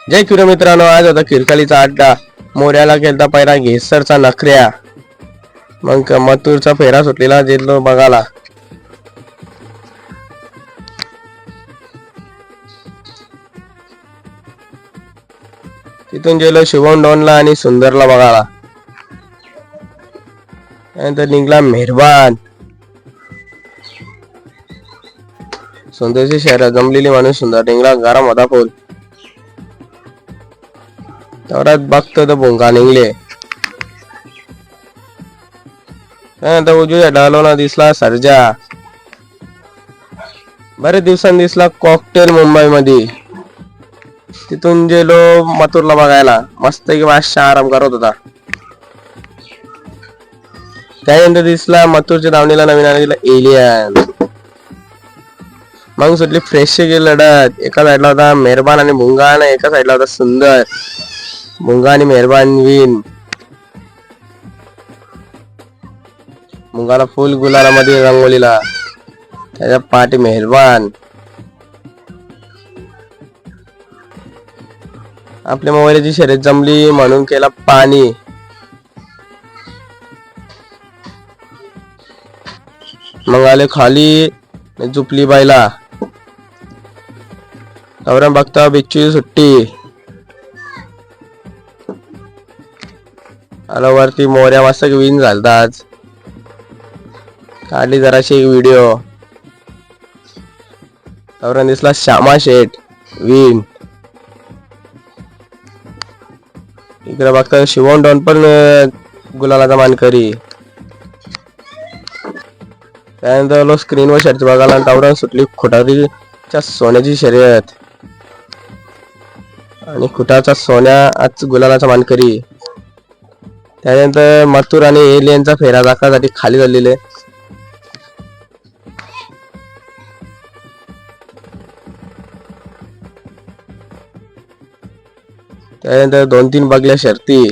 जय Kiro मित्रांनो, आज होता खिरकालीचा अड्डा. मोऱ्याला गेलता पहिला घेसरचा नखऱ्या, मग मथुरचा फेरा सुटलेला जेलो बघायला. तिथून गेलो शुभम डॉनला आणि सुंदरला बघायला. त्यानंतर निघला मेहरबान. सुंदरची शहरात जमलेली माणूस सुंदर निघला, गरम होता फुल. तेवढ्यात बघतो तर भोंगा निघले. त्यानंतर उजव्या डालोना दिसला सर्जा. बरेच दिवसांनी दिसला कॉकटेल मुंबई मध्ये. तिथून गेलो मथुरला बघायला. मस्त की बादशाह आराम करत होता. त्यानंतर दिसला मथुरच्या दावणीला नवीन आलेला एलियन. मग सुटली फ्रेश लढत. एका साईडला होता मेहरबान आणि भुंगा, आणि एका साईडला होता सुंदर. भुंगा आणि मेहरबान विन. भुंगाला फुल गुलाला मध्ये रंगोलीला, त्याच्या पाठी मेहरबान. आपल्या मोबाईलची शर्यत जमली म्हणून केला पाणी. मग आले खाली झुपली बायला. तवरण बघता बिच्चूची सुट्टी. आला वरती मोऱ्या मस्त विन झालता आज. काढली जराशी एक व्हिडिओ. तवरण दिसला श्यामा शेठ विन. इकडे बघता शिवम डॉन पण गुलालाचा मानकरी. त्यानंतर लो स्क्रीनवर शर्यत बघायला. तवरण सुटली खुटारीच्या सोन्याची शर्यत, आणि खुटाचा सोन्या आज गुलालाचा मानकरी. त्यानंतर मथुर आणि एलियनचा फेरा दाखवण्यासाठी खाली झालेले. त्यानंतर 2-3 बघल्या शर्ती.